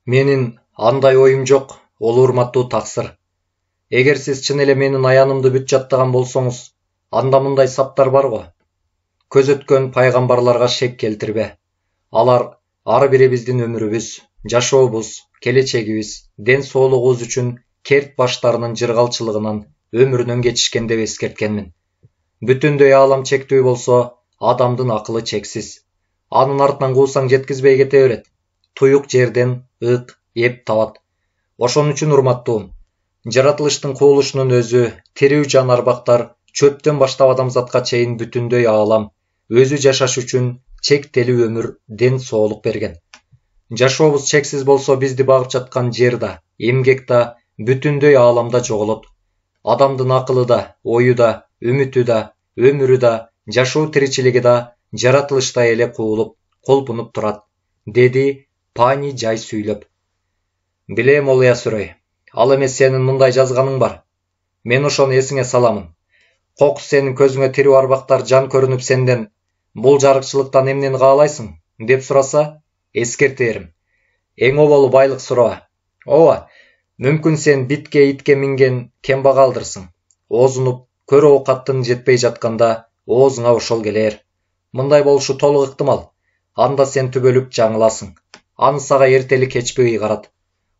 Менин андай оюм жок, ол урматтуу таксыр. Эгер сиз чын эле менин аянымды бүт жаттаган болсоңуз, анда мындай саптар бар го. Көз өткөн пайгамбарларга шек келтирбе. Алар ар бирибиздин өмүрүбүз, жашообуз, келечегибиз, ден соолугубуз үчүн керт баштарынын жыргалчылыгынан өмүрүнөн кечишкен деп эскерткенмин. Бүтүндөй аалам чектүү болсо, адамдын акылы чексиз. Анын артынан куусаң жеткизбей кете берет. Туюк жерден ык эп табат. Ошон үчүн урматтуум, жаратылыштын кубулушунун өзү, тирүү жанарбактар, чөптөн баштап адамзатка чейин бүтүндөй аалам өзү жашаш үчүн чектелүү өмүр, ден соолук берген. Жашообуз чексиз болсо, бизди багып жаткан жер да, эмгек да, бүтүндөй ааламда жоголот. Адамдын акылы да, ою да, үмүтү да, өмүрү да, жашоо тиричилиги да жаратылыштай эле куулуп, колпунуп турат, деди Пани жай сүйлөп. Билем ол Ясурай, ал эмес сенин мындай жазганың бар. Мен ошону эсиңе саламын. Кокус сенин көзүңө тирүү арбактар жан көрүнүп сенден бул жарыкчылыктан эмнени каалайсың деп сураса, эскертерим. Эң оболу байлык суроо. Ооба, мүмкүн сен битке итке минген кембагалдырсың. Оозунуп, көрө оокаттын жетпей жатканда оозуңа ошол келер. Мындай болушу толук ыктымал. Анда сен түбөлүп жаңыласың. Аны сага эртели кечпей ыйгарат.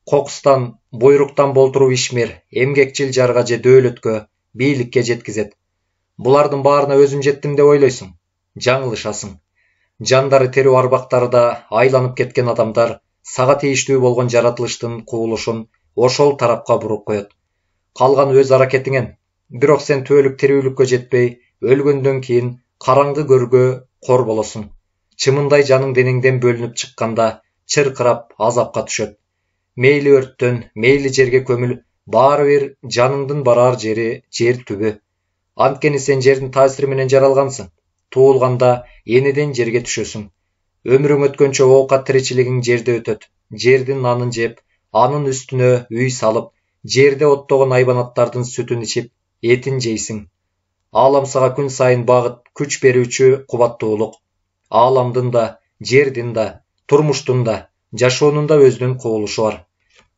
Кокустан, буйруктан болтуруп ишмер, эмгекчил жарга же дөөлөткө, бийликке жеткизет. Булардын баарына өзүм жеттим деп ойлойсуң. Жаңылышасың. Жандары тирүү арбактары да айланып кеткен адамдар сага тийиштүү болгон жаратылыштын кубулушун ошол тарапка буруп коет. Калган өз аракетиңен. Бирок сен түбөлүк тирүүлүккө жетпей, өлгөндөн кийин караңгы көргө кор болосуң. Чымындай жаның денеңден бөлүнүп чыкканда чыркырап азапка түшөт. Мейли өрттөн, мейли жерге көмүл, баары бир жаныңдын барар жери жер түбү. Анткени сен жердин таасири менен жаралгансың. Туулганда энеден жерге түшөсүң. Өмүрүң өткөнчө оокат тиричилигиң жерде өтөт. Жердин нанын жеп, анын үстүнө үй салып, жерде оттогон айбанаттардын сүтүн ичип, этин жейсиң. Аалам сага күн сайын багыт, күч берүүчү кубаттуулук. Ааламдын да, жердин да, турмуштун да, жашоонун да өзүнүн кубулушу бар.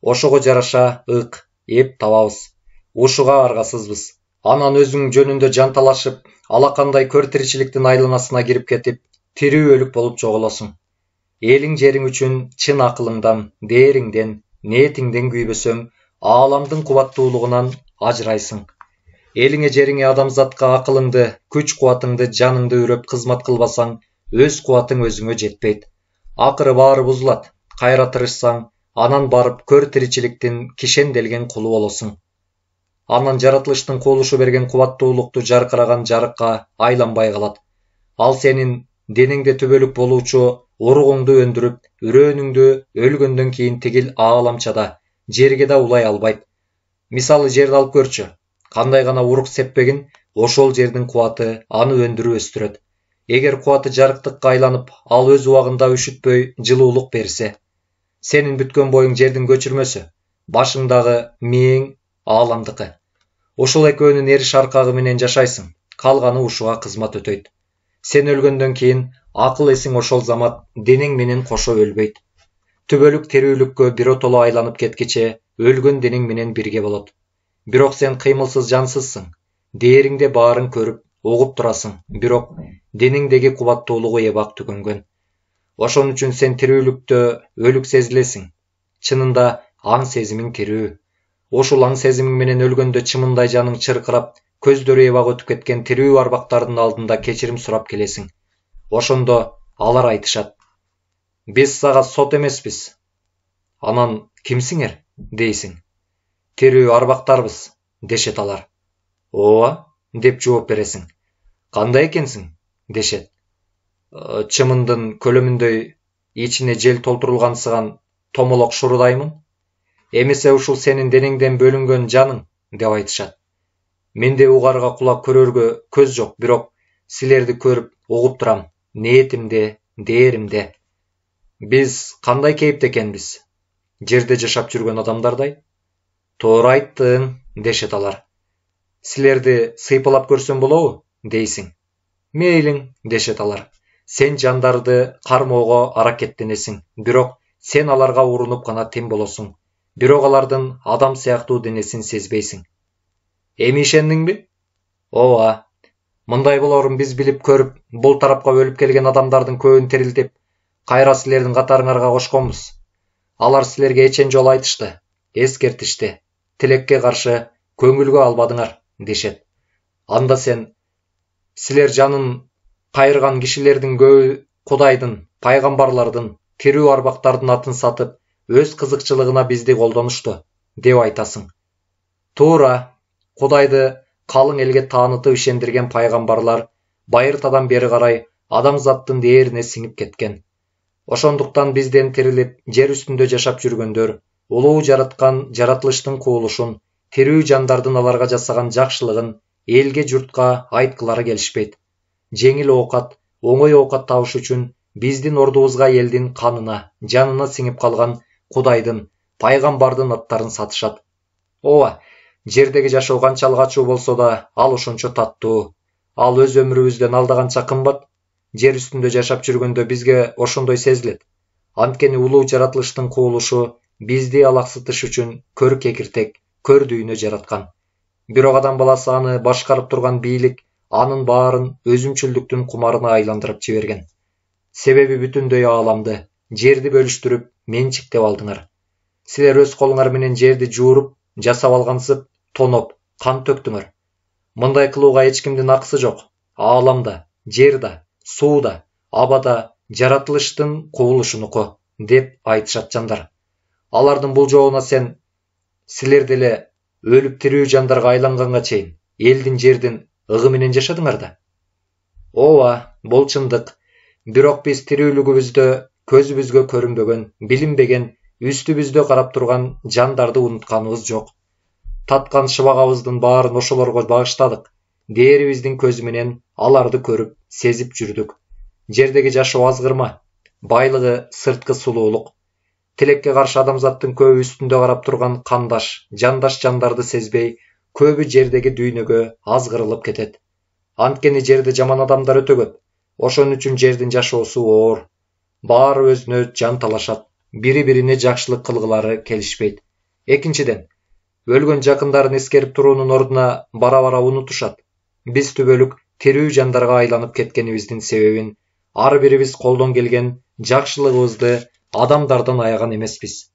Ошого жараша ык, эп табабыз. Ушуга аргасызбыз. Анан өзүң жөнүндө жанталашып, алакандай көр тиричиликтин айланасына кирип кетип, тирүү өлүк болуп жоголосуң. Элиң жериң үчүн чын акылыңдан, дээриңден, ниетиңден күйбөсөң, ааламдын кубаттуулугунан ажырайсың. Элиңе жериңе адамзатка акылыңды, күч кубатыңды, жаныңды үрөп кызмат кылбасаң, өз кубатың өзүңө жетпейт. Акыры баары бузулат. Кайра тырышсаң, анан барып көр тиричиликтин кишенделген кулу болосуң. Анан жаратылыштын кубулушу берген кубаттуулукту жаркыраган жарыкка айланбай калат. Ал сенин денеңде түбөлүк болуучу уругуңду өндүрүп, үрөөнүңдү өлгөндөн кийин тигил ааламчада, жерге да улай албайт. Мисалы жерди алып көрчү. Кандай гана урук сеппегин, ошол жердин кубаты аны өндүрүп өстүрөт. Эгер кубаты жарыктыкка айланып, ал өз убагында үшүтпөй жылуулук берсе, сенин бүткөн боюң жердин көчүрмөсү, башыңдагы мээң ааламдыкы. Ошол экөөнүн эриш аркагы менен жашайсың, калганы ушуга кызмат өтөйт. Сен өлгөндөн кийин акыл эсиң ошол замат денең менен кошо өлбөйт. Түбөлүк тирүүлүккө биротоло айланып кеткиче өлгөн денең менен бирге болот. Бирок сен кыймылсыз жансызсың. Дээриңде баарын көрүп, угуп турасың, бирок денеңдеги кубаттуулугу эбак түгөнгөн. Ошон үчүн сен тирүүлүктө өлүк сезилесиң. Чынында аң сезимиң тирүү. Ошол аң сезимиң менен өлгөндө чымындай жаның чыркырап, көздөрү эбак өтүп кеткен тирүү арбактардын алдында кечирим сурап келесиң. Ошондо алар айтышат: "Биз сага сот эмеспиз." Анан кимсиңер дейсиң. "Тирүү арбактарбыз" дешет алар. "Ооба" деп жооп бересиң. "Кандай экенсиң?" дешет. "Чымындын көлөмүндөй ичине жел толтурулгансыган томолок шурудаймын. Эмесе ушул сенин денеңден бөлүнгөн жаның" деп айтышат. "Менде угарга кулак, көрөргө көз жок, бирок силерди көрүп, угуп турам, ниетимде, дээримде. Биз кандай кейипте экенбиз? Жерде жашап жүргөн адамдардай." "Туура айттың" дешет алар. "Силерди сыйпалап көрсөм болобу?" дейсиң. "Мейлиң" дешет алар. Сен жандарды кармоого аракеттенесиң, бирок Сен аларга урунуп гана тең болосуң. Бирок алардын адам сыяктуу денесин сезбейсиң. Эми ишендиңби? Ооба. Мындай болорун биз билип көрүп, бул тарапка өлүп келген адамдардын көбүн тирилтип, кайра силердин катарыңарга кошконбуз. Алар силерге эчен жолу айтышты, эскертишти, тилекке каршы көңүлгө албадыңар, дешет. Анда сен силер жанын кайырган кишилердин көбү Кудайдын, пайгамбарлардын, тирүү арбактардын атын сатып, өз кызыкчылыгына бизди колдонушту, деп айтасың. Туура, Кудайды калың элге таанытып ишендирген пайгамбарлар байыртадан бери карай адамзаттын дээрине сиңип кеткен. Ошондуктан бизден тирилип, жер үстүндө жашап жүргөндөр, улуу жараткан жаратылыштын куулушун, тирүү жандардын аларга жасаган жакшылыгын элге журтка айткылары келишпейт. Жеңил оокат, оңой оокат табыш үчүн биздин ордубузга элдин канына, жанына сиңип калган Кудайдын, пайгамбардын аттарын сатышат. Ооба, жердеги жашоо канчалык ачуу болсо да, ал ошончо таттуу. Ал өз өмүрүбүздөн алда канча кымбат. Жер үстүндө жашап жүргөндө бизге ошондой сезилет. Анткени улуу жаратылыштын куулушу бизди алаксытыш үчүн көр кекиртек, көр дүйнө жараткан. Бирок адам баласы аны башкарып турган бийлик анын баарын өзүмчүлдүктүн кумарына айландырып жиберген. Себеби бүтүндөй ааламды, жерди бөлүштүрүп, менчиктеп алдыңар. Силер өз колуңар менен жерди жууруп, жасап алгансып, тоноп, кан төктүңөр. Мындай кылууга эч кимдин акысы жок. Ааламда, жерде, сууда, абада жаратылыштын куулушунуку, деп айтышат жандар. Алардын бул жообуна сен силер деле өлүп тирүү жандарга айланганга чейин элдин жердин ыгы менен жашадыңар да. Ооба, бул чындык. Бирок биз тирүүлүгүбүздө көзүбүзгө көрүнбөгөн, билинбеген, үстүбүздө карап турган жандарды унутканыбыз жок. Таткан шыбагабыздын баарын ошолорго багыштадык. Дээрибиздин көзү менен аларды көрүп, сезип жүрдүк. Жердеги жашоо азгырма, байлыгы сырткы сулуулук. Тилекке каршы адамзаттын көбү үстүндө карап турган кандаш, жандаш жандарды сезбей, көбү жердеги дүйнөгө азгырылып кетет. Анткени жерде жаман адамдар өтө көп. Ошон үчүн жердин жашоосу оор. Баары өзүнө жан талашат, бири-бирине жакшылык кылгылары келишпейт. Экинчиден, өлгөн жакындарын эскерип туруунун ордуна бара-бара унутушат. Биз түбөлүк тирүү жандарга айланып кеткенибиздин себебин ар бирибиз колдон келген жакшылыгыбызды адамдардан аяган эмеспиз.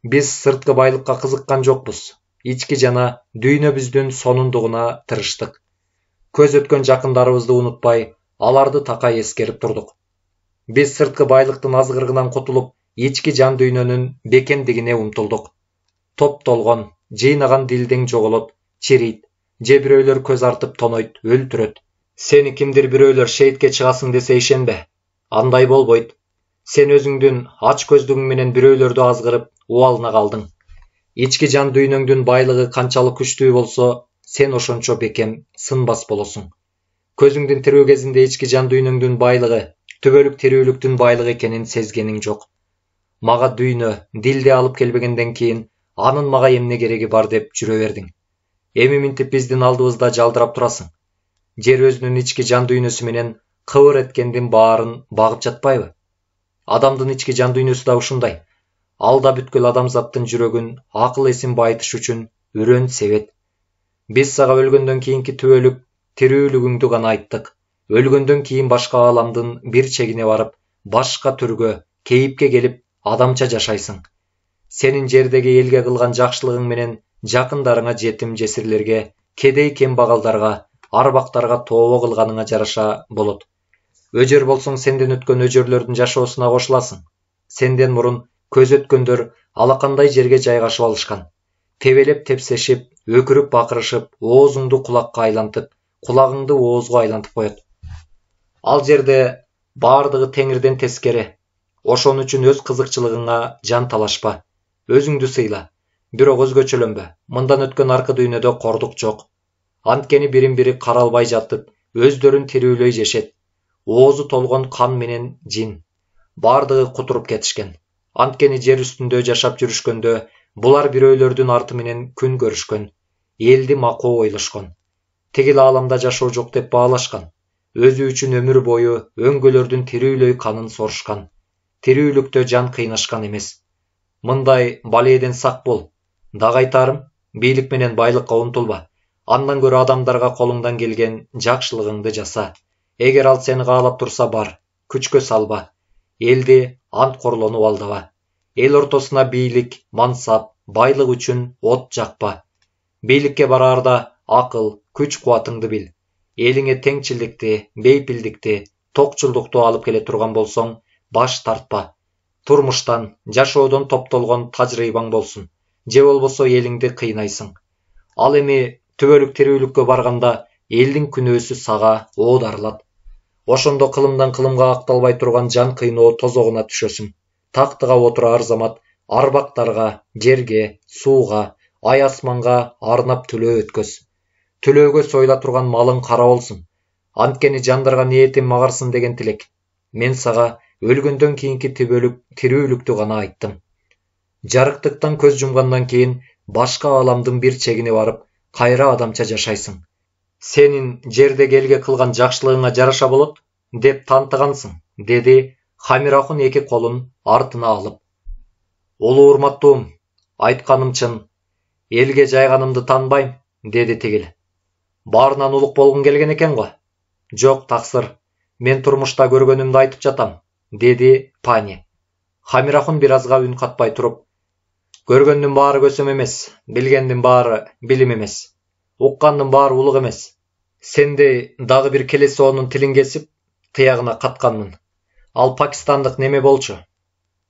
Биз сырткы байлыкка кызыккан жокпуз. Ички жана дүйнөбүздүн сонундугуна тырыштык. Көз өткөн жакындарыбызды унутпай, аларды такай эскерип турдук. Биз сырткы байлыктын азгырыгынан кутулуп, ички жан дүйнөнүн бекемдигине умтулдук. Топтолгон, жыйнаган дилдең жоголот, чирийт, же бирөөлөр көз артып тонойт, өлтүрөт. Сени кимдир бирөөлөр шейтке чыгасың десе ишенбе. Андай болбойт. Сен өзүңдүн ач көздүгүң менен бирөөлөрдү азгырып, убалына калдың. Ички жан дүйнөңдүн байлыгы канчалык күчтүү болсо, сен ошончо бекем, сынбас болосуң. Көзүңдүн тирүү кезинде ички жан дүйнөңдүн байлыгы, түбөлүк тирүүлүктүн байлыгы экенин сезгениң жок. Мага дүйнө, дилде алып келбегенден кийин, анын мага эмне кереги бар деп жүрө бердиң. Эми минтип биздин алдыбызда жалдырап турасың. Жер өзүнүн ички жан дүйнөсү менен кыбыр эткендин баарын багып жатпайбы? Адамдын ички жан дүйнөсү да ушундай. Алда бүткүл адамзаттын жүрөгүн, акыл эсин байытыш үчүн үрөн себет. Биз сага өлгөндөн кийинки түбөлүк тирүүлүгүңдү гана айттык. Өлгөндөн кийин башка ааламдын бир чегине барып, башка түргө, кейипке келип, адамча жашайсың. Сенин жердеги элге кылган жакшылыгың менен жакындарыңа, жетим жесирлерге, кедей кембагалдарга, арбактарга тообо кылганыңа жараша болот. Өжөр болсоң сенден өткөн өжөрлөрдүн жашоосуна кошуласың. Сенден мурун көз өткөндөр алакандай жерге жайгашып алышкан. Тебелеп тепсешип, өкүрүп бакырышып, оозуңду кулакка айлантып, кулагыңды оозго айлантып коет. Ал жерде баардыгы теңирден тескери. Ошон үчүн өз кызыкчылыгыңа жан талашпа. Өзүңдү сыйла. Бирок өзгөчөлөнбө. Мындан өткөн аркы дүйнөдө кордук жок. Анткени бирин-бири каралбай жатып, өздөрүн тирүүлөй жешет. Оозу толгон кан менен жин. Баардыгы кутуруп кетишкен. Анткени жер үстүндө жашап жүрүшкөндө булар бирөөлөрдүн арты менен күн көрүшкөн. Элди макоо ойлошкон. Тигил ааламда жашоо жок деп баалашкан. Өзү үчүн өмүр бою өңгөлөрдүн тирүүлөй канын сорушкан. тирүүлүктө жан кыйнашкан эмес. Мындай балээден сак бол. Дагы айтарым, бийлик менен байлыкка умтулба. Андан көрө адамдарга колуңдан келген жакшылыгыңды жаса. Эгер ал сени каалап турса бар, күчкө салба. Элди анткорлонуп алдаба. Эл ортосуна бийлик, мансап, байлык үчүн от жакпа. Бийликке бараарда акыл, күч-кубатыңды бил. Элиңе теңчилдикти, бейпилдикти, токчулдукту алып келе турган болсоң, баш тартпа. Турмуштан, жашоодон топтолгон тажрыйбаң болсун. Же болбосо элиңди кыйнайсың. Ал эми түбөлүк тирүүлүккө барганда элдин күнөөсү сага оодарылат. Ошондо кылымдан кылымга акталбай турган жан кыйноо тозогуна түшөсүң. Тактыга отураар замат арбактарга, жерге, сууга, ай асманга арнап төлөө өткөз. Төлөөгө сойула турган малың кара болсун. Анткени жандарга ниетим магарсын деген тилек. Мен сага өлгөндөн кийинки тирүүлүктү гана айттым. Жарыктыктан көз жумгандан кийин башка ааламдын бир чегине барып, кайра адамча жашайсың. Сенин жердеги элге кылган жакшылыгыңа жараша болот, деп тантыгансың, деди Хамирахун эки колун артына алып. Улуу урматтуум, айтканым чын. Элге жайганымды таанбайм, деди тигил. Баарынан улук болгуң келген экен го. Жок, таксыр. Мен турмушта көргөнүмдү айтып жатам, деди Пани. Хамирахун бир азга үн катпай туруп, көргөндүн баары көсөм эмес, билгендин баары билим эмес. Уккандын баары улук эмес. Сендей дагы бир келеси онун тилин кесип, тыягына катканмын. Ал пакистандык неме болчу.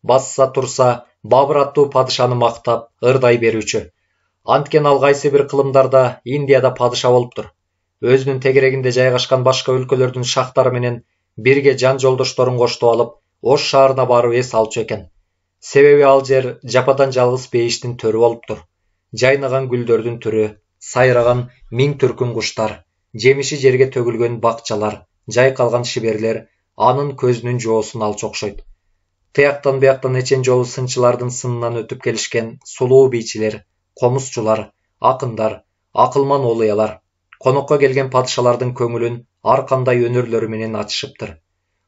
Басса турса, Бабыр аттуу падышаны мактап, ырдай берүүчү. Анткени ал кайсы бир кылымдарда Индияда падыша болуптур. Өзүнүн тегерегинде жайгашкан башка өлкөлөрдүн шахтары менен бирге жан жолдошторун коштоп алып, Ош шаарына барып эс алчу экен. Себеби ал жер жападан жалгыз бейиштин төрү болуптур. Жайнаган гүлдөрдүн түрү, сайраган миң түркүн куштар, жемиши жерге төгүлгөн бакчалар, жайкалган шиберлер анын көзүнүн жоосун алчу окшойт. Тыяктан бияктан эчен жолу сынчылардын сынынан өтүп келишкен сулуу бийчилер, комузчулар, акындар, акылман олуялар, конокко келген падышалардын көңүлүн ар кандай өнөрлөрү менен ачышыптыр.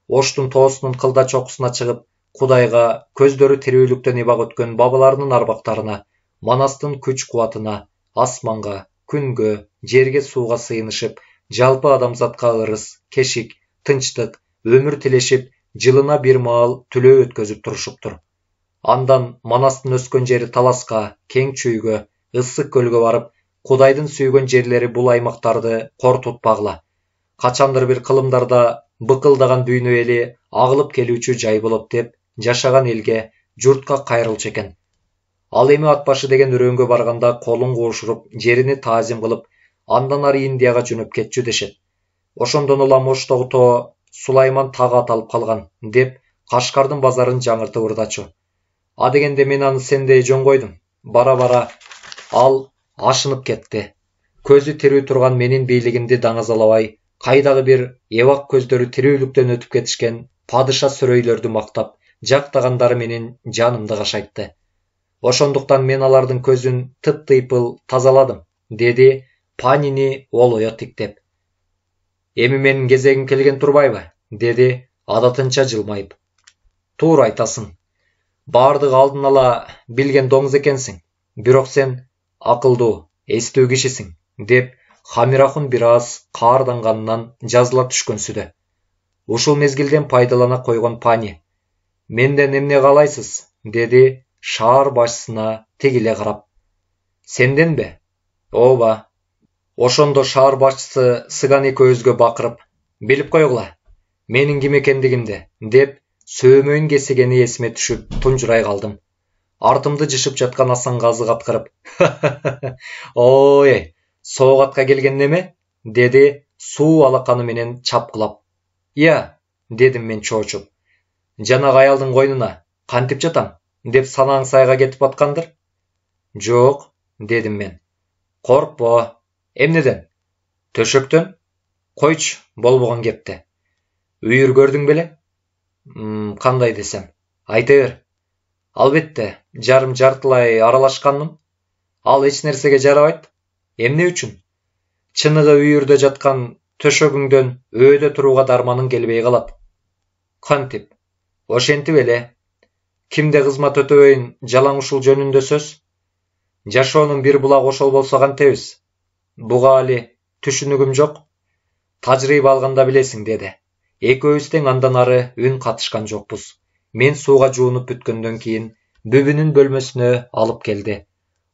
Оштун тоосунун кылда чокусуна чыгып, Кудайга көздөрү тирүүлүктөн ибак өткөн бабаларынын арбактарына, Манастын күч-кубатына, асманга, күнгө, жерге, сууга сыйынышып, жалпы адамзатка ырыс, кешик, тынчтык, өмүр тилешип, жылына бир маал түлөө өткөзүп турушуптур. Андан Манастын өскөн жери Таласка, Кең Чүйгө, Issык көлгө барып, Кудайдын сүйгөн жерлери бул аймактарды кор тутпагыла. Качандыр бир кылымдарда быкылдаган дүйнө эли агылып келүүчү жай болот деп, жашаган элге, журтка кайрылчу экен. Ал эми ат башы деген өрөөнгө барганда колун куушуруп, жерини таазим кылып, андан ары Индияга жөнөп кетчү дешет. Ошондон улам Оштогу тоо Сулайман тагы аталып калган, деп Кашкардын базарын жаңыртып ырдачу. А дегенде мен аны сендей жөн койдум. Бара-бара ал ашынып кетти. Көзү тирүү турган менин бийлигимди даңазалабай, кайдагы бир эбак көздөрү тирүүлүктөн өтүп кетишкен падыша сүрөйлөрдү мактап, жактагандары менен жанымды кашайтты. Ошондуктан мен алардын көзүн тып-тыйпыл тазаладым, деди Панини олоё тиктеп. Эми менин кезегим келген турбайбы, деди адатынча жылмайып. Туура айтасың. Бардыгы алдын ала билген доңуз экенсиң. Бирок сен акылдуу, эстүү кишисиң, деп Хамирахун бир аз каарданганынан жазыла түшкөнсүдө. Ушул мезгилден пайдалана койгон Пани. Менден эмне каалайсыз, деди шаар башчысына тигиле карап. Сенденби? Ооба. Ошондо шаар башчысы Сыган экөөбүзгө бакырып, билип койгула, менин ким экендигимди, деп сөөмөйүн кесигени эсиме түшүп тунжурай калдым. Артымды жышып жаткан Асан Газы каткырып, ой, соогатка келген неме? Деди суу алаканы менен чапкылап. Ия, дедим мен чоочуп. Жанагы аялдын койнуна кантип жатам, деп санаң сайга кетип аткандыр? Жок, дедим мен. Коркпо. Эмнеден? Төшөктөн? Койчу, болбогон кепти. Үйүр көрдүң беле? Кандай десем? Айта бер. Албетте, жарым-жартылай аралашканмын. Ал эч нерсеге жарабайт. Эмне үчүн? Чыныгы үйүрдө жаткан төшөгүңдөн өөдө турууга дарманың келбей калат. Кантип? Ошентип эле, Кимде кызмат өтөбөйүн жалаң ушул жөнүндө сөз? Жашоонун бир булак ошол болсо кантебиз? Буга али түшүнүгүм жок. Тажрыйба алганда билесиң, деди. Экөөбүз тең андан ары үн катышкан жокпуз. Мен сууга жуунуп бүткөндөн кийин бүбүнүн бөлмөсүнө алып келди.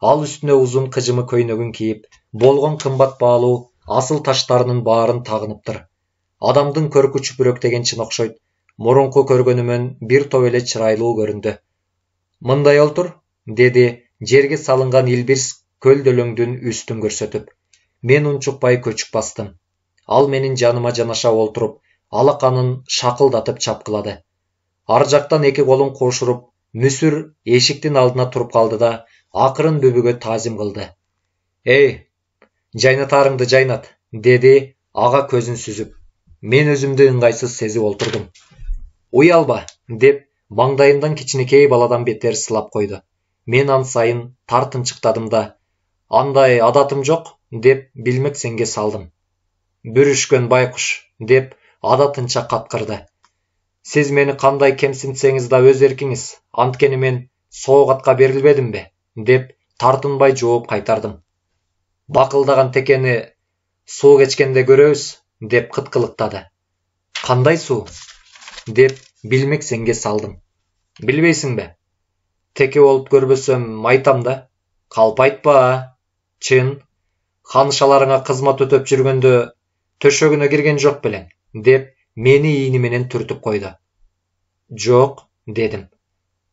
Ал үстүнө узун кыжымы көйнөгүн кийип, болгон кымбат баалуу асыл таштарынын баарын тагыныптыр. Адамдын көркү чүпүрөктеген чын окшойт. Мурунку көргөнүмөн бир топ эле чырайлуу көрүндү. Мындай олтур, деди, жерге салынган илбирс көлдөлөңдүн үстүн көрсөтүп. Мен унчукпай көчүп бастым. Ал менин жаныма жанаша олтуруп, алаканын шакылдатып чапкылады. Ар жактан эки колун кошуруп, мүсүр эшиктин алдына туруп калды да, акырын бүбүгө таазим кылды. Эй, жайнатаарыңды жайнат, деди ага көзүн сүзүп. Мен өзүмдү ыңгайсыз сезип олтурдум. Уялба, деп маңдайымдан кичинекей баладан бетер сылап койду. Мен ан сайын тартынчыктадым да, андай адатым жок, деп билмексенге салдым. Бүрүшкөн байкуш, деп адатынча каткырды. Сиз мени кандай кемсинтсеңиз да өз эркиңиз, анткени мен соогатка берилбедимби, деп тартынбай жооп кайтардым. Бакылдаган текени суу кечкенде көрөбүз, деп кыткылыктады. Кандай суу? Деп билмексенге салдым. Билбейсиңби? Теке болуп көрбөсөм айтам да. Калпайтпа, чын, ханышаларыңа кызмат өтөп жүргөндө төшөгүнө кирген жок белең, деп мени ийини менен түртүп койду. Жок, дедим.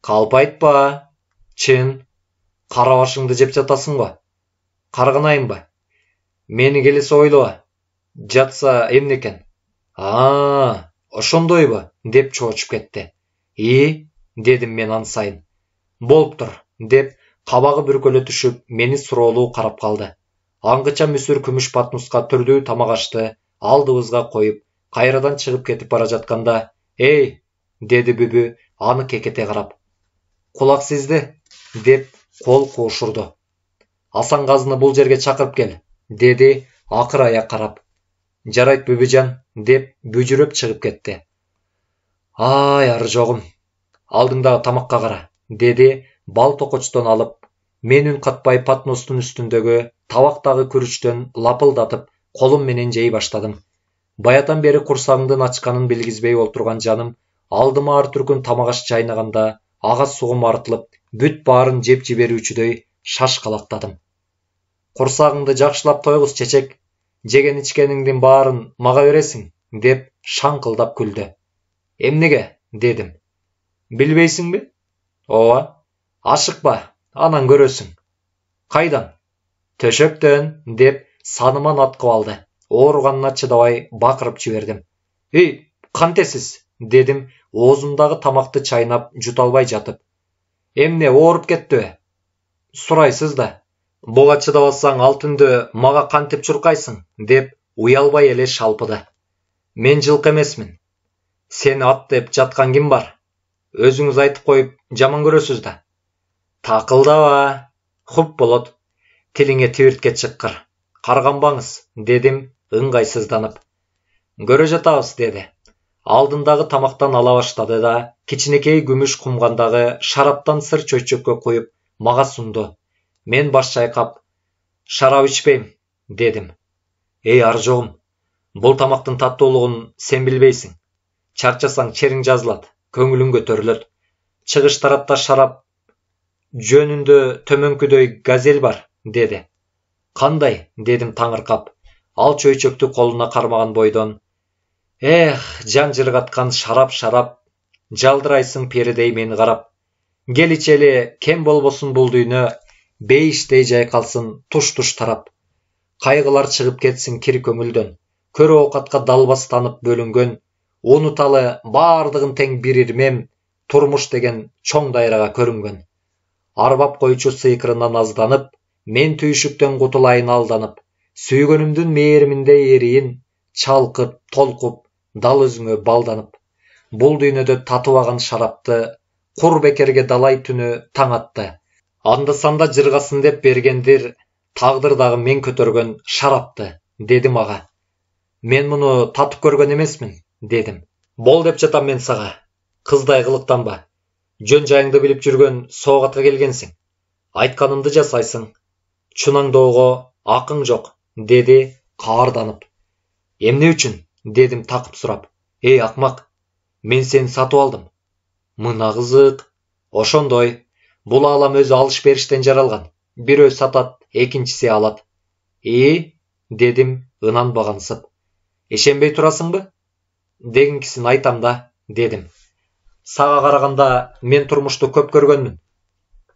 Калпайтпа, чын, кара башыңды жеп жатасың го. Каргынайынбы? Мени келесе ойлоба. Жатса эмне экен? Ошондойбу, деп чоочуп кетти. Дедим мен ан сайын. Болуптур, деп кабагы бүркөлө түшүп, мени суроолуу карап калды. Аңгыча мүсүр күмүш патнуска түрдүү тамак ашты, алдыбызга коюп, кайрадан чыгып кетип бара жатканда, «Эй!» деди бүбү, аны кекете карап. «Кулак сизди?» деп кол куушурду. «Асанказыны бул жерге чакырып кел», деди акыр аяк карап. «Жарайт бүбүжан», деп бүжүрөп чыгып кетти. Ай, ары жогум. Алдыңдагы тамакка кара, деди бал токочтон алып, мен үн катпай патностун үстүндөгү табактагы күрүчтөн лапылдатып, колум менен жей баштадым. Баятан бери курсагымдын ачканын билгизбей олтурган жаным, алдыма ар түркүн тамак аш жайнаганда, ага сугум артылып, бүт баарын жеп жиберүүчүдөй шашкалактадым. Курсагыңды жакшылап тойгуз, чечек, жеген ичкениңдин баарын мага бересиң, деп шаңкылдап күлдү. Эмнеге, дедим. Билбейсиңби? Ооба. Ашыкпа, анан көрөсүң. Кайдан? Төшөктөн, деп саныман аткып алды. Ооруганына чыдабай бакырып жибердим. Эй, кантесиз, дедим, оозумдагы тамакты чайнап жута албай жатып. Эмне, ооруп кеттиби? Сурайсыз да. Буга чыдабасаң ал түндө мага кантип чуркайсың, деп уялбай эле шалпыды. Мен жылкы эмесмин. Сени ат деп жаткан ким бар? Өзүңүз айтып коюп жаман көрөсүз да. Такылдаба, хуп болот. Тилиңе тибиртке чыккыр. Карганбаңыз, дедим ыңгайсызданып. Көрө жатабыз, деди. Алдындагы тамактан ала баштады да, кичинекей күмүш кумгандагы шараптан сыр чөйчөккө куюп, мага сунду. Мен баш чайкап, шарап ичпейм, дедим. Эй, ар жогум, бул тамактын таттуулугун сен билбейсиң. Чарчасаң чериң жазылат, көңүлүң көтөрүлөт. Чыгыш тарапта шарап жөнүндө төмөнкүдөй газель бар, деди. Кандай, дедим таңыркап. Ал чөйчөктү колуна кармаган бойдон. Жан жыргаткан шарап, жалдырайсың перидей мени карап. Кел ичели, кем болбосун бул дүйнө, бейиштей жайкалсын туш-туш тарап. Кайгылар чыгып кетсин кир көңүлдөн, көрө оокатка далбастанып бөлүнгөн, унуталы баардыгын тең бир ирмем, турмуш деген чоң дайрага көрүнгөн. Арбап койчу сыйкырынан азданып, мен түйшүктөн кутулайын алданып, сүйгөнүмдүн мээриминде эриин, чалкып, толкуп, дал өзүңө балданып. Бул дүйнөдө татыбаган шарапты, кур бекерге далай түнү таң атты. Анда-санда жыргасын деп бергендир, тагдыр дагы мен көтөргөн шарапты, дедим ага. Мен муну татып көргөн эмесмин, дедим. Бол деп жатам мен сага. Кыздай кылыктанба. Жөн жайыңды біліп жүрген соғатқа келгенсің. Айтқанымды жасайсың. Чунаңдоого ақың жоқ, деді қаарданып. Эмне үчүн? Дедім тақып сұрап. Ей ақмақ, мен сені сатып алдым. Мына қызық. Ошондой. Бұл алам өзі алыш беріштен жаралған. Бирөө сатат, экинчиси алат. Дедім ынанбағансып. Ишенбей турасыңбы? Дегенкисин айтам да, дедім. Сага караганда мен турмушту көп көргөнмүн.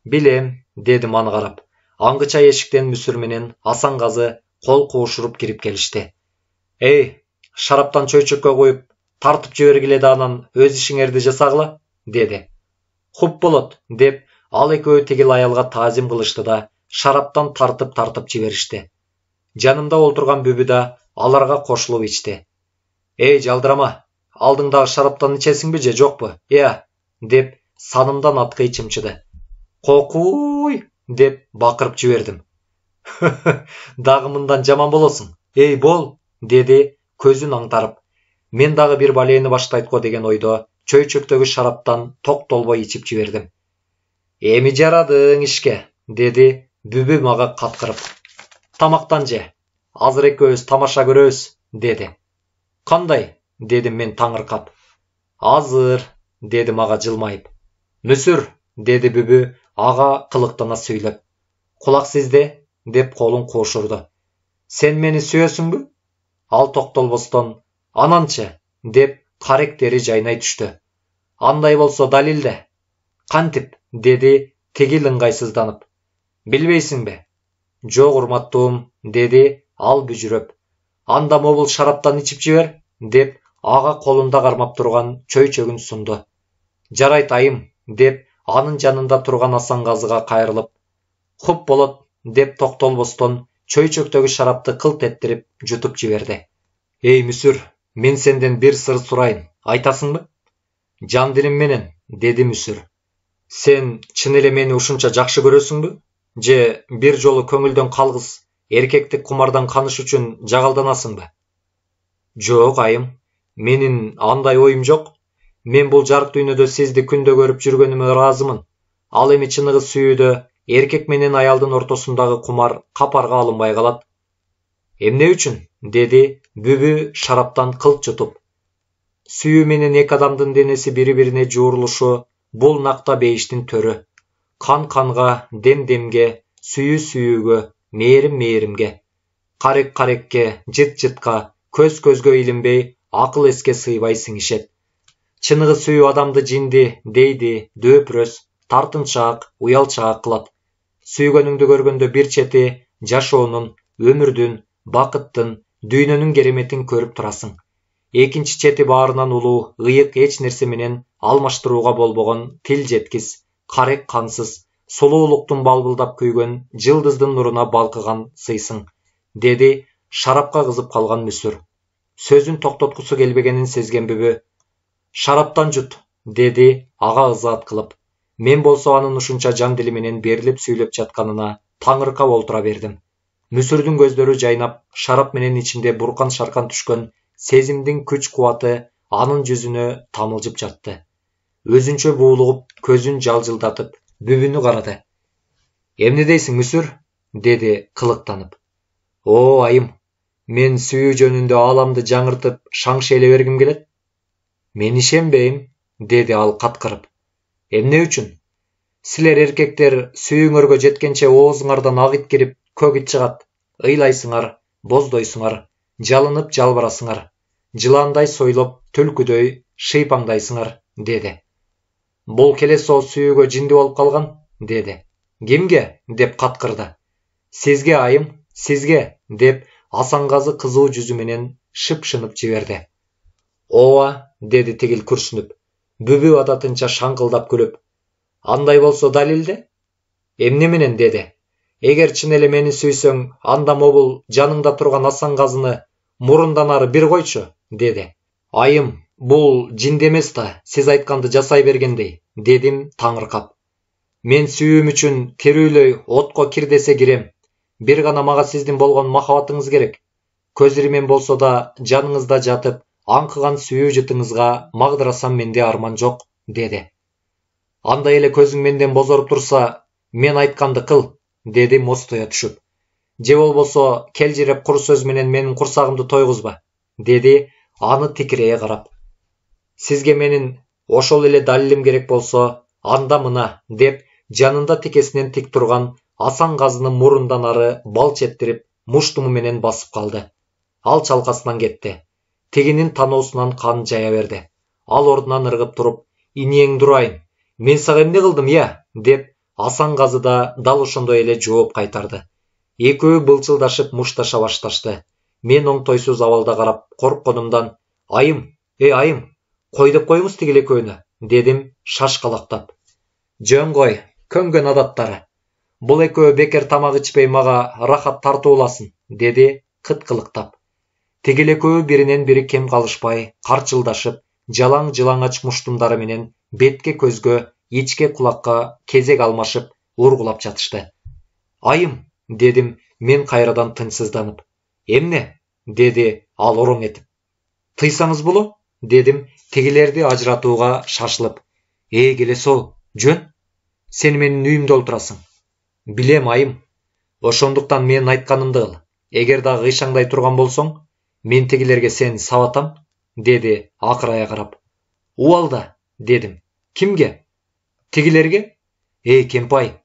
Билем, дедим аны карап. Аңгыча эшиктен Мүсүр менен Асанказы кол куушуруп кирип келишти. Эй, шараптан чөйчөккө коюп, тартып жибергиле да анан өз ишиңерди жасагыла, деди. Хуп болот, деп ал экөө тигил аялга таазим кылышты да шараптан тартып жиберишти. Жанымда олтурган бүбү да аларга кошулуп ичти. Эй, жалдырама, алдыңдағы шараптан ичесиңби же жокпу? Деп санымдан аткый чымчыды. Кокуй, деп бакырып жибердим. Дагы мындан жаман болосуң. Эй, бол, деди көзүн аңтарып. Мен дагы бир балени баштайт го деген ойдо чөйчөктөгү шараптан токтолбой ичип жибердим. Эми жарадың ишке, деди бүбү мага каткырып. Тамактан же, азыр экөөбүз тамаша көрөбүз, деди. Кандай? Дедим мен таңыркап. Азыр, деди мага жылмайып. Мүсүр, деди бүбү ага кылыктана сүйлөп. Кулак сизде, деп колун куушурду. Сен мени сүйөсүңбү? Ал токтолбостон, ананчы, деп каректери жайнай түштү. Андай болсо далилде. Кантип, деди тигил ыңгайсызданып. Билбейсиңби? Жок, урматтуум, деди ал бүжүрөп. Анда мобул шараптан ичип жибер, деп ага колунда кармап турган чөйчөгүн сунду. Жарайт айым, деп анын жанында турган Асанказыга кайрылып. Хуп болот, деп токтолбостон чөйчөктөгү шарапты кылт эттирип жутуп жиберди. Эй, Мүсүр, мен сенден бир сыр сурайын, айтасыңбы? Жан дилим менен, деди Мүсүр. Сен чын эле мени ушунча жакшы көрөсүңбү? Же бир жолу көңүлдөн калгыс эркектик кумардан каныш үчүн жагалданасыңбы? Жок, айым, менин андай оюм жок. Мен бул жарык дүйнөдө сизди күндө көрүп жүргөнүмө ыраазымын. Ал эми чыныгы сүйүүдө эркек менен аялдын ортосундагы кумар капарга алынбай калат. Эмне үчүн? Деди бүбү шараптан кылт жутуп. Сүйүү менен эки адамдын денеси бири-бирине жуурулушу бул накта бейиштин төрү. Кан канга, дем демге, сүйүү сүйүүгө, мээрим мээримге, карек карекке, жыт жытка, көз көзгө илинбей, акыл эске сыйбай сиңишет. Чыныгы сүйүү адамды жинди, дейди, дөпүрөс, тартынчаак, уялчаак кылат. Сүйгөнүңдү көргөндө бир чети жашоонун, өмүрдүн, бакыттын, дүйнөнүн кереметин көрүп турасың. Экинчи чети баарынан улуу, ыйык эч нерсе менен алмаштырууга болбогон тил жеткис, карек кансыз, сулуулуктун балбылдап күйгөн жылдыздын нуруна балкыган сыйсың, деди шарапка кызып калган Мүсүр. Сөзүн токтоткусу келбегенин сезген бүбү. Шараптан жут, деди ага ызаат кылып. Мен болсо анын ушунча жан дили менен берилип сүйлөп жатканына таңыркап олтура бердим. Мүсүрдүн көздөрү жайнап, шарап менен ичинде буркан шаркан түшкөн сезимдин күч кубаты анын жүзүнө тамылжып жатты. Өзүнчө буулугуп, көзүн жалжылдатып, бүбүнү карады. Эмне дейсиң, Мүсүр? Деди кылыктанып. О, айым, мен сүйүү жөнүндө ааламды жаңыртып, шаңшы эле бергим келет. Мен ишенбейм, деди ал каткырып. Эмне үчүн? Силер эркектер сүйүүңөргө жеткенче оозуңардан ак ит кирип, көк ит чыгат. Ыйлайсыңар, боздойсуңар, жалынып жалбырасыңар, жыландай сойлоп, түлкүдөй шыйпаңдайсыңар, деди. Бул келесоо сүйүүгө жинди болуп калган, деди. Кимге? Деп каткырды. Сизге, айым, сизге, деп Асанказы кызуу жүзү менен шыпшынып жиберди. Ооба, деди тигил күрсүнүп. Бүбү адатынча шаңкылдап күлүп. Андай болсо далилде? Эмне менен, деди. Эгер чын эле мени сүйсөң, анда мобул жаныңда турган Асанказыны мурундан ары бир койчу, деди. Айым, бул жинди эмес да, сиз айтканды жасай бергендей, дедим таңыркап. Мен сүйүүм үчүн тирүүлөй отко кир десе кирем. Бир гана мага сиздин болгон махабатыңыз керек. Көз иримен болсо да жаныңызда жатып, аңкыган сүйүү жытыңызга магдырасам менде арман жок, деди. Андай эле көзүң менден бозоруп турса, мен айтканды кыл, деди мостоя түшүп. Же болбосо келжиреп кур сөз менен менин курсагымды тойгузба, деди аны тикирее карап. Сизге менин ошол эле далилим керек болсо, анда мына, деп жанында тикесинен тик турган Асан казыны мурундан ары балч эттирип муштуму менен басып калды. Ал чалкасынан кетти. Тигинин таноосунан кан жая берди. Ал ордунан ыргып туруп, "Иниең дурайын, мен сага эмне кылдым, я?" деп Асан казы да дал ошондой эле жооп кайтарды. Экөө былчылдашып мушташа башташты. Мен оңтойсуз абалда карап, коркконумдан, "Айым, айым, кой деп коюңуз тигил экөөнү", дедим шашкалактап. "Жөн кой, көнгөн адаттары. Бул экөө бекер тамак ичпей мага рахат тартууласын", деди кыткылыктап. Тигил экөө биринен бири кем калышпай, карчылдашып, жалаң-жылаңач муштумдары менен бетке көзгө, ичке кулакка кезек алмашып ургулап жатышты. "Айым", дедим мен кайрадан тынчсызданып. "Эмне?" деди ал ороң этип. "Тыйсаңыз булу", дедим тигилерди ажыратууга шашылып. "Келесоо, жөн. Сен менин үйүмдө олтурасың." "Билем, айым. Ошондуктан менин айтканымды кыл. Эгер дагы кыйшаңдай турган болсоң, мен тигилерге сени сабатам", деди акырая карап. "Убалда", дедим. "Кимге?" "Тигилерге. Кемпай,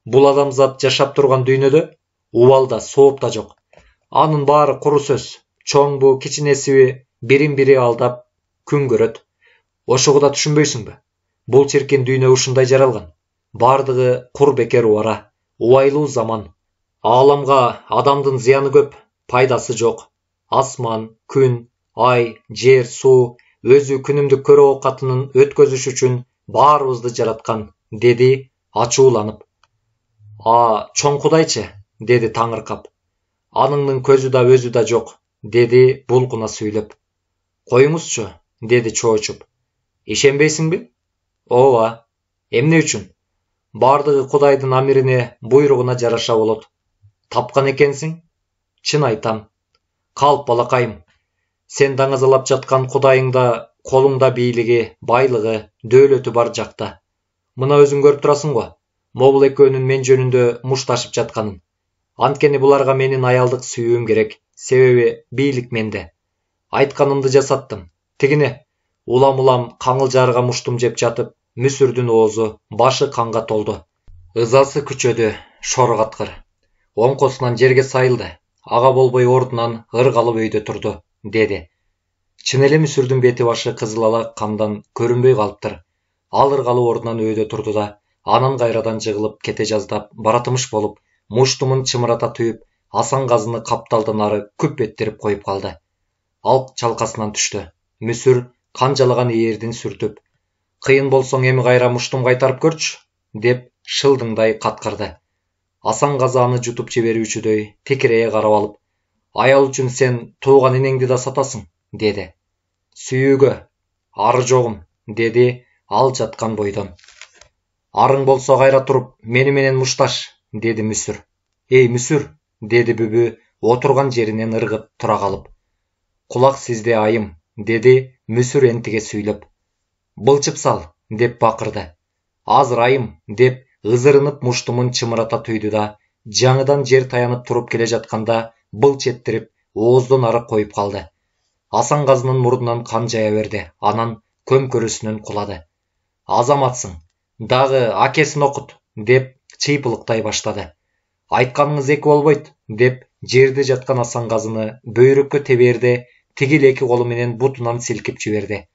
бул адамзат жашап турган дүйнөдө убалда сооп да жок. Анын баары куру сөз. Чоңбу, кичинесиби бирин-бири алдап күн көрөт. Ошого да түшүнбөйсүңбү? Бул чиркин дүйнө ушундай жаралган. Бардыгы кур бекер убара, убайлуу заман. Ааламга адамдын зыяны көп, пайдасы жок. Асман, күн, ай, жер, суу өзү күнүмдүк көрө оокатынын өткөзүш үчүн баарыбызды жараткан", деди ачууланып. "Чоң Кудайчы", деди таңыркап. "Аныңдын көзү да өзү да жок", деди булкуна сүйлөп. "Коюңузчу", деди чоочуп. "Ишенбейсиңби?" "Ооба. Эмне үчүн?" "Бардыгы Кудайдын амирине, буйругуна жараша болот." "Тапкан экенсиң?" "Чын айтам." "Калп, балакайым. Сен даңазалап жаткан Кудайыңда колуңда бийлиги, байлыгы, дөөлөтү бар жакта. Мына өзүң көрүп турасың го, могул экөөнүн мен жөнүндө мушташып жатканын. Анткени буларга менин аялдык сүйүүм керек, себеби бийлик менде. Айтканымды жасаттым. Тигине улам-улам каңылжарга муштум жеп жатып, мүсүрдүн оозу, башы канга толду. Ызасы күчөдү, шор каткыр. Оңкосунан жерге сайылды. Ага болбой ордунан ыргалып өйдө турду", деди. Чын эле мүсүрдүн бети башы кызыл ала кандан көрүнбөй калыптыр. Ал ыргалып ордунан өйдө турду да, анан кайрадан жыгылып кете жаздап, баратымыш болуп, муштумун чымырата түйүп, Асан казыны капталдан ары күп эттирип коюп калды. Ал чалкасынан түштү. Мүсүр канжалаган ээрдин сүртүп, "Кыйын болсоң эми кайра муштум кайтарып көрчү", деп шылдыңдай каткырды. Асан казы аны жутуп жиберүүчүдөй тикирее карап алып, "Аял үчүн сен тууган энеңди да сатасың", деди. "Сүйүүгө ары жогум", деди ал жаткан бойдон. "Арың болсо кайра туруп мени менен мушташ", деди мүсүр. Мүсүр", деди бүбү отурган жеринен ыргып тура калып. "Кулак сизде, айым", деди мүсүр энтиге сүйлөп. "Былчып сал", деп бакырды. "Азыр, айым", деп ызырынып муштумун чымырата түйдү да, жаңыдан жер таянып туруп келе жатканда былч эттирип ооздон ары коюп калды. Асан казынын мурдунан кан жая берди, анан көмкөрүсүнөн кулады. "Азаматсың, дагы акесин окут", деп чыйпылыктай баштады. "Айтканыңыз эки болбойт", деп жерде жаткан Асан казыны бөйрөккө тебээрде тигил эки колу менен бутунан силкип жиберди.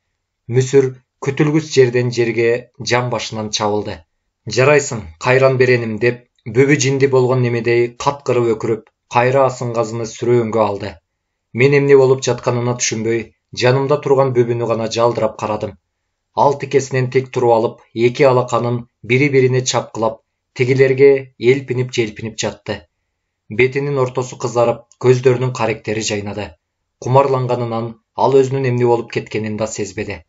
Мүсүр күтүлгүс жерден жерге жан башынан чабылды. "Жарайсың, кайран береним", деп бүбү жинди болгон немедей каткырып өкүрүп, кайра Асан казыны сүрөөнгө алды. Мен эмне болуп жатканына түшүнбөй, жанымда турган бүбүнү гана жалдырап карадым. Ал тикесинен тик туруп алып, эки алаканын бири-бирине чапкылап, тигилерге элпинип-желпинип жатты. Бетинин ортосу кызарып, көздөрүнүн каректери жайнады. Кумарланганынан ал өзүнүн эмне болуп кеткенин да сезбеди.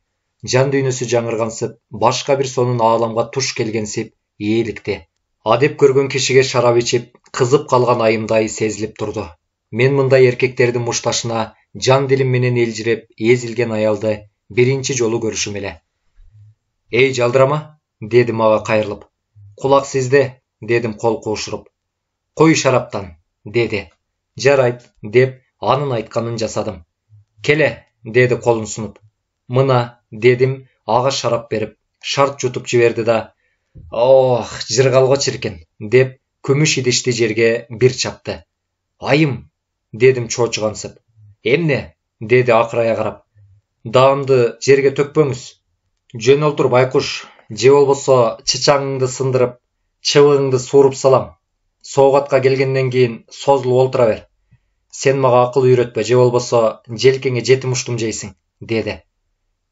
Жан дүйнөсү жаңыргансып, башка бир сонун ааламга туш келгенсип ээликти. Адеп көргөн кишиге шарап ичип, кызып калган айымдай сезилип турду. Мен мындай эркектердин мушташына жан дилим менен элжиреп, эзилген аялды биринчи жолу көрүшүм эле. "Жалдырама", dedi мага кайрылып. Кулак сизде, дедим кол куушуруп. Кой шараптан, dedi. Жарайт, деп анын айтканын жасадым. Келе, dedi колун сунуп. Мына, дедим, ага шарап берип, шарт жутуп жиберди да, ох, жыргалго чиркен, деп күмүш идишти жерге бир чапты. Айым, дедим чоочугансып. Эмне, dedi акырая карап. Даамды жерге төкпөңүз. Жөн олтур байкуш, же болбосо чычаңыңды сындырып, чыбыгыңды сууруп салам. Соогатка келгенден кийин созулуп олтура бер. Сен мага акыл үйрөтпө, же болбосо желкеңе жетим уштум жейсиң, dedi.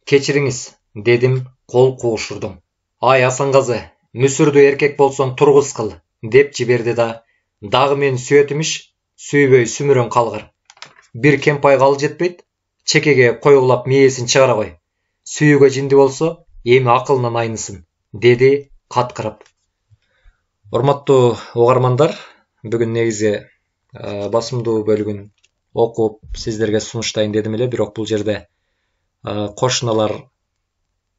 Кечириңиз, дедим, кол куушурдум. Ай Асанказы, мүсүрдү эркек болсоң тургуз кыл, деп жиберди да, дагы мени сүйөт имиш, сүйбөй сүмүрөң калгыр. Бир кемпай кал жетпейт, чекеге койгулап мээсин чыгара кой. Сүйүүгө жинди болсо, эми акылынан айнысын, dedi каткырып. Урматтуу угармандар, бүгүн негизи басымдуу бөлүгүн окуп сиздерге сунуштайын дедим эле, бирок бул жерде кошуналар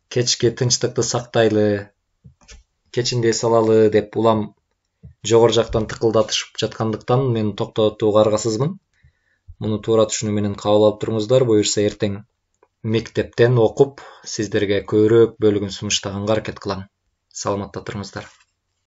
кечки тынчтыкты сактайлы, кечинде эс алалы деп улам жогору жактан тыкылдатышып жаткандыктан мен токтотууга аргасызмын. Муну туура түшүнүү менен кабыл алып туруңуздар. Буюрса эртең мектептен окуп сиздерге көбүрөөк бөлүгүн сунуштаганга аракет кылам. Саламатта туруңуздар.